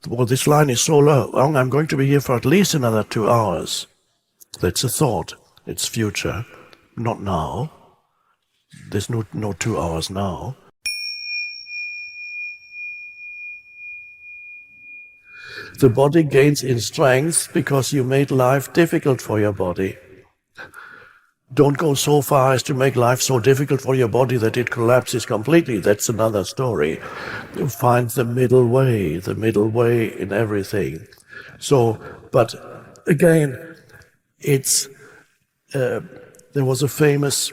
well, this line is so long, I'm going to be here for at least another 2 hours. That's a thought. It's future, not now. There's no 2 hours now. The body gains in strength because you made life difficult for your body. Don't go so far as to make life so difficult for your body that it collapses completely. That's another story. You find the middle way in everything. So, but again, it's there was a famous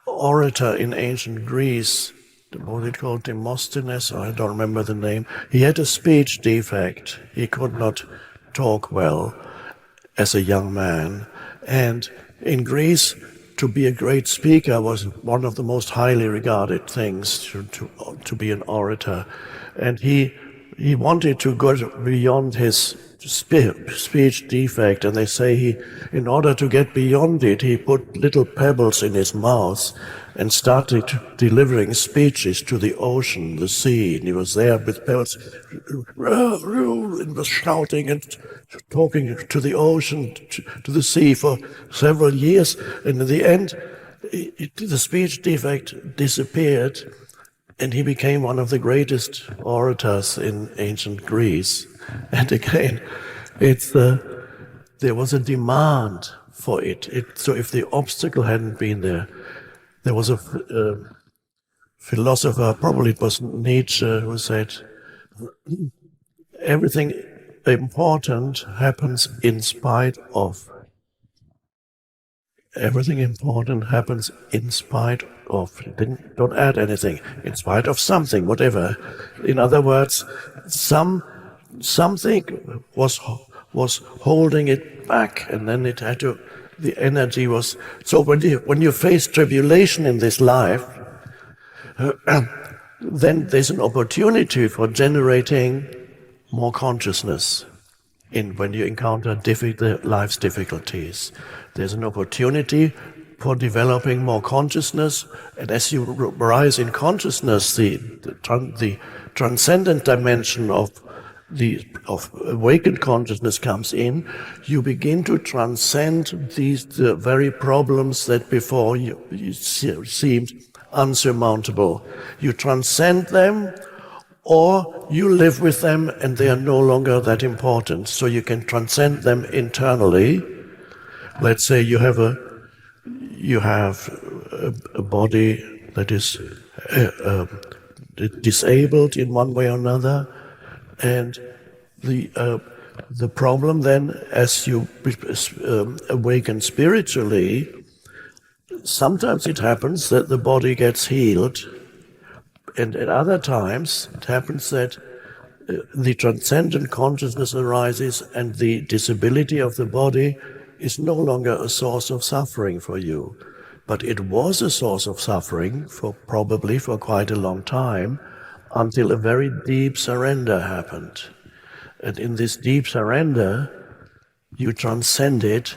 orator in ancient Greece, what was it called, Demosthenes? I don't remember the name. He had a speech defect. He could not talk well as a young man. And in Greece, to be a great speaker was one of the most highly regarded things, to be an orator. And he wanted to go beyond his speech defect, and they say in order to get beyond it, he put little pebbles in his mouth and started delivering speeches to the ocean, the sea, and he was there with pebbles, and was shouting and talking to the ocean, to the sea for several years, and in the end, the speech defect disappeared, and he became one of the greatest orators in ancient Greece. And again, there was a demand for it. So if the obstacle hadn't been there, there was a philosopher, probably it was Nietzsche, who said, everything important happens in spite of. Everything important happens in spite of. Don't add anything. In spite of something, whatever. In other words, something was holding it back, and then it had to. The energy was. So when you face tribulation in this life, then there's an opportunity for generating more consciousness. When you encounter life's difficulties, there's an opportunity for developing more consciousness, and as you rise in consciousness, the transcendent dimension of awakened consciousness comes in. You begin to transcend the very problems that before you seemed unsurmountable. You transcend them, or you live with them and they are no longer that important. So you can transcend them internally. Let's say you have a body that is disabled in one way or another, and the problem then, as you awaken spiritually, sometimes it happens that the body gets healed, and at other times it happens that the transcendent consciousness arises and the disability of the body is no longer a source of suffering for you. But it was a source of suffering probably for quite a long time, until a very deep surrender happened. And in this deep surrender, you transcended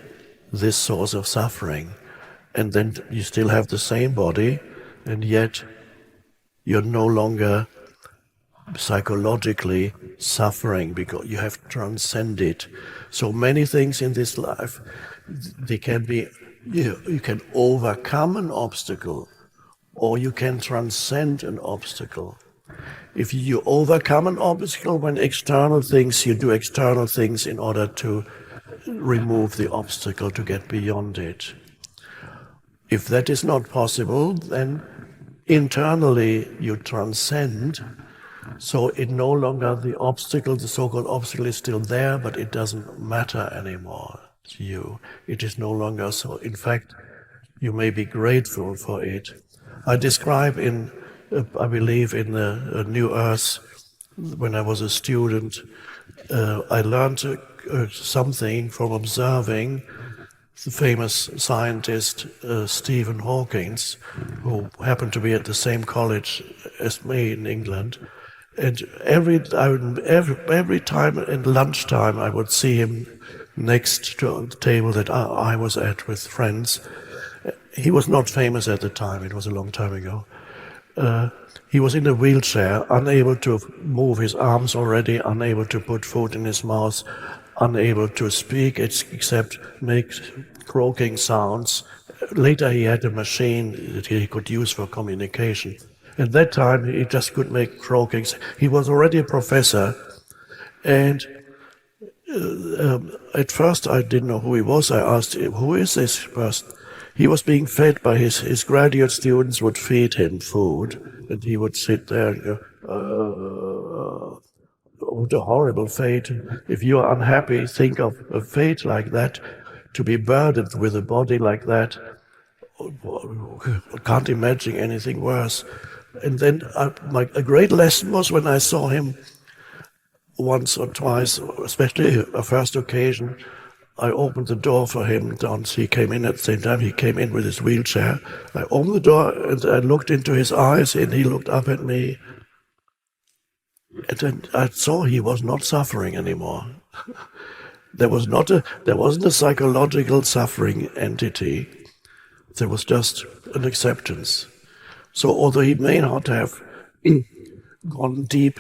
this source of suffering. And then you still have the same body, and yet you're no longer psychologically suffering because you have transcended. So many things in this life, they can be, you can overcome an obstacle, or you can transcend an obstacle. If you overcome an obstacle when external things, you do external things in order to remove the obstacle, to get beyond it. If that is not possible, then internally you transcend. So it no longer, the obstacle, the so-called obstacle is still there, but it doesn't matter anymore to you. It is no longer so. In fact, you may be grateful for it. I describe I believe in the New Earth, when I was a student, I learned something from observing the famous scientist Stephen Hawking, who happened to be at the same college as me in England. And every time at lunchtime, I would see him next to the table that I was at with friends. He was not famous at the time; it was a long time ago. He was in a wheelchair, unable to move his arms already, unable to put food in his mouth, unable to speak except make croaking sounds. Later he had a machine that he could use for communication. At that time he just could make croaking. He was already a professor, and at first I didn't know who he was. I asked him, who is this person? He was being fed by his graduate students would feed him food, and he would sit there and go, what a horrible fate. If you are unhappy, think of a fate like that, to be burdened with a body like that. I can't imagine anything worse. And then a great lesson was when I saw him once or twice, especially a first occasion. I opened the door for him. He came in at the same time. He came in with his wheelchair. I opened the door and I looked into his eyes, and he looked up at me. And then I saw he was not suffering anymore. There wasn't a psychological suffering entity. There was just an acceptance. So although he may not have gone deep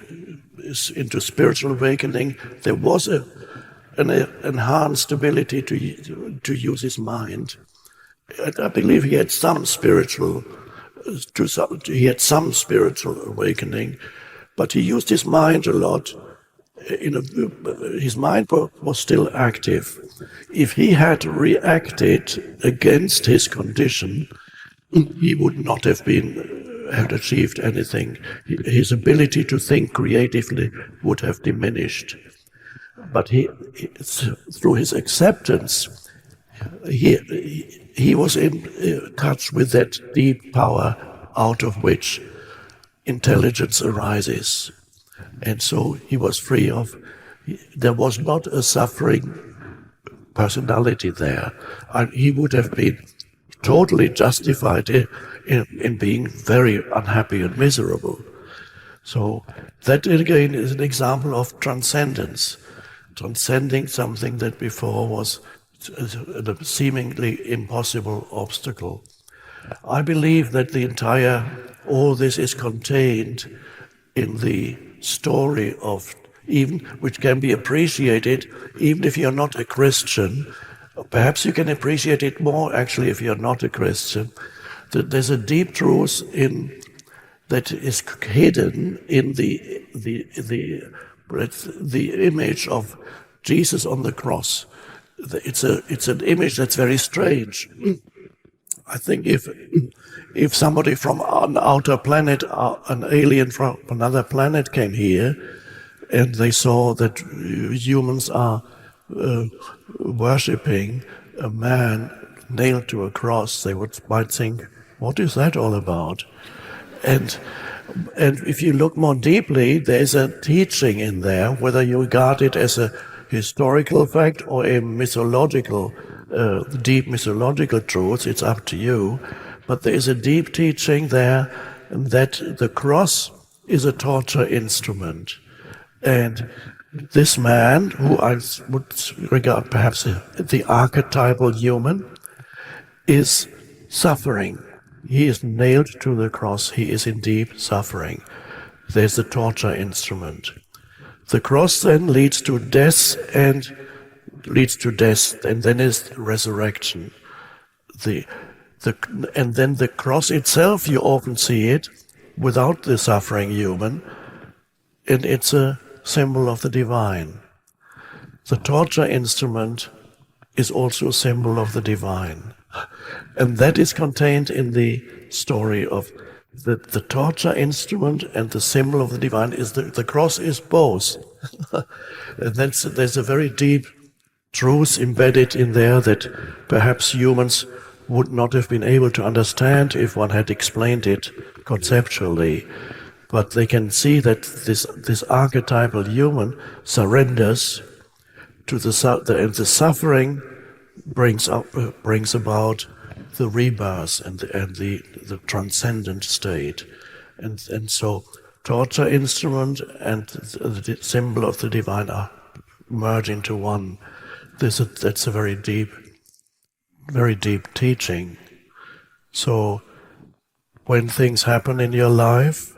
into spiritual awakening, there was an enhanced ability to use his mind. And I believe he had some spiritual awakening, but he used his mind a lot. His mind was still active. If he had reacted against his condition, he would not have had achieved anything. His ability to think creatively would have diminished. But through his acceptance, he was in touch with that deep power out of which intelligence arises. And so he was free there was not a suffering personality there. And he would have been totally justified in being very unhappy and miserable. So that again is an example of transcendence, transcending something that before was a seemingly impossible obstacle. I believe that all this is contained in the story of which can be appreciated even if you're not a Christian. Perhaps you can appreciate it more actually if you're not a Christian. That there's a deep truth that is hidden in the image of Jesus on the cross. It's an image that's very strange. I think if somebody from an outer planet, an alien from another planet came here, and they saw that humans are worshipping a man nailed to a cross, they might think, what is that all about? And if you look more deeply, there's a teaching in there, whether you regard it as a historical fact or a mythological, deep mythological truth, it's up to you. But there is a deep teaching there that the cross is a torture instrument. And this man, who I would regard perhaps the archetypal human, is suffering. He is nailed to the cross. He is in deep suffering. There's the torture instrument. The cross then leads to death, and then is resurrection. And then the cross itself, you often see it without the suffering human, and it's a symbol of the divine. The torture instrument is also a symbol of the divine. And that is contained in the story of the torture instrument and the symbol of the divine. The cross is both. And there's a very deep truth embedded in there that perhaps humans would not have been able to understand if one had explained it conceptually. But they can see that this archetypal human surrenders to and the suffering brings about the rebirth and the transcendent state, and so torture instrument and the symbol of the divine are merged into one. That's a very deep teaching. So when things happen in your life,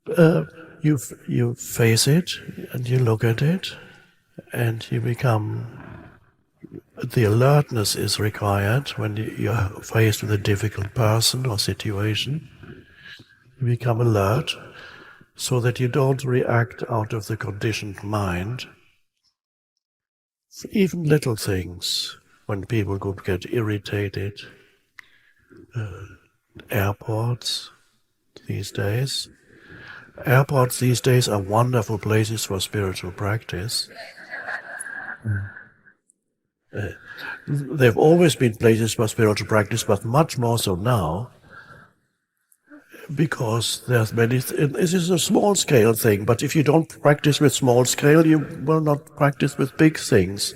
You face it and you look at it, and you become. The alertness is required when you're faced with a difficult person or situation. You become alert so that you don't react out of the conditioned mind. Even little things, when people could get irritated, airports these days. Airports these days are wonderful places for spiritual practice. They've always been places for spiritual practice, but much more so now, because there's many. This is a small-scale thing, but if you don't practice with small scale, you will not practice with big things.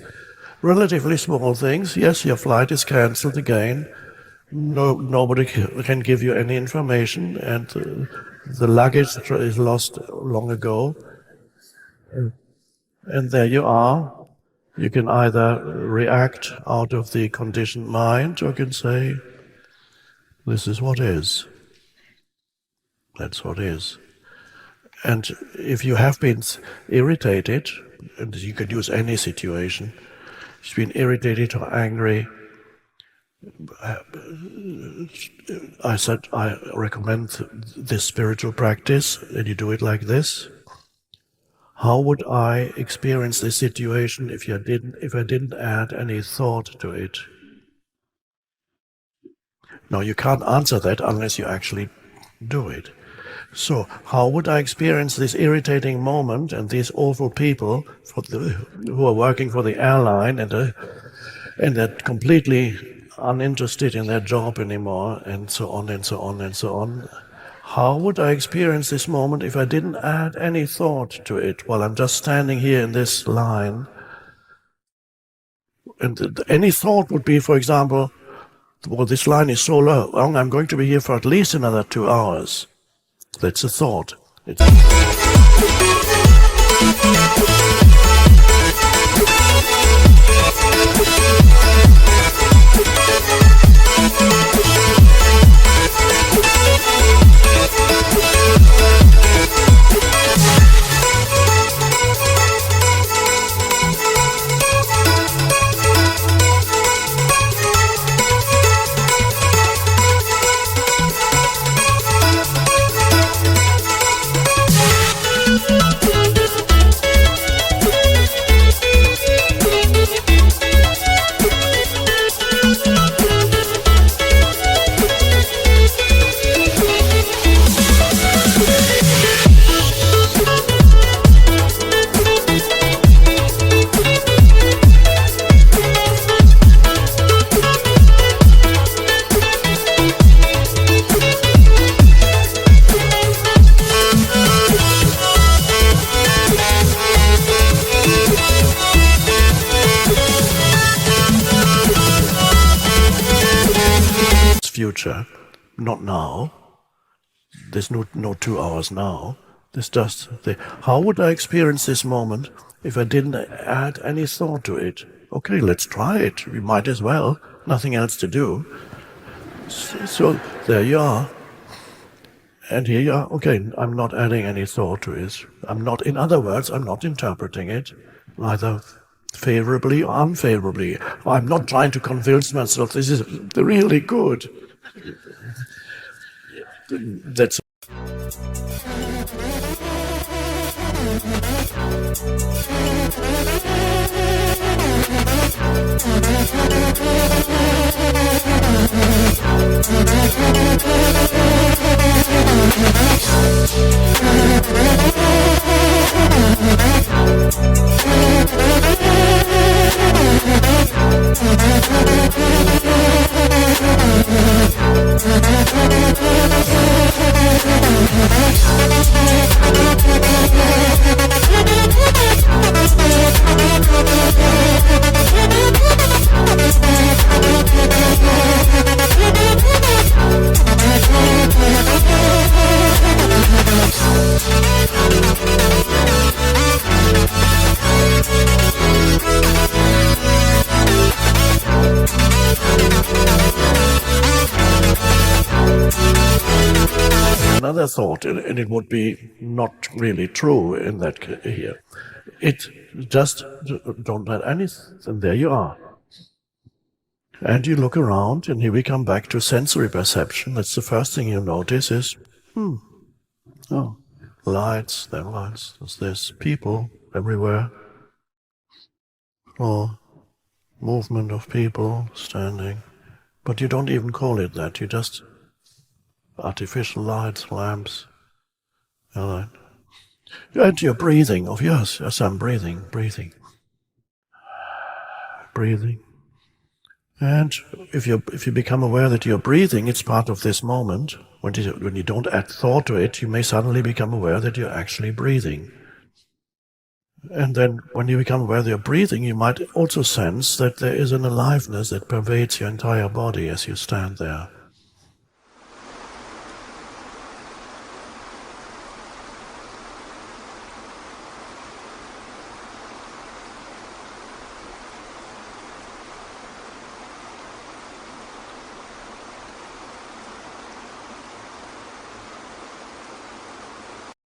Relatively small things. Yes, your flight is cancelled again. Nobody can give you any information, and the luggage is lost long ago. And there you are. You can either react out of the conditioned mind, or you can say, this is what is. That's what is. And if you have been irritated, and you could use any situation, if you've been irritated or angry, I said I recommend this spiritual practice, and you do it like this. How would I experience this situation if I didn't add any thought to it? Now you can't answer that unless you actually do it. So how would I experience this irritating moment and these awful people who are working for the airline and they're completely uninterested in their job anymore, and so on and so on and so on? How would I experience this moment if I didn't add any thought to it while I'm just standing here in this line? And any thought would be, for example, well, this line is so long, I'm going to be here for at least another 2 hours. That's a thought. Future, not now. There's no 2 hours now. There's just how would I experience this moment if I didn't add any thought to it? Okay, let's try it. We might as well. Nothing else to do. So there you are. And here you are. Okay, I'm not adding any thought to it. In other words, I'm not interpreting it, either favorably or unfavorably. I'm not trying to convince myself this is really good. That's another thought, and it would be not really true in that here. It just don't let anything, and there you are. And you look around, and here we come back to sensory perception. That's the first thing you notice is, oh, lights, there are lights, there's this, people everywhere. Or movement of people standing. But you don't even call it that, you just artificial lights, lamps. All right. And you're breathing. Oh yes, I'm breathing. And if you become aware that you're breathing, it's part of this moment. When you don't add thought to it, you may suddenly become aware that you're actually breathing. And then when you become aware that you're breathing, you might also sense that there is an aliveness that pervades your entire body as you stand there.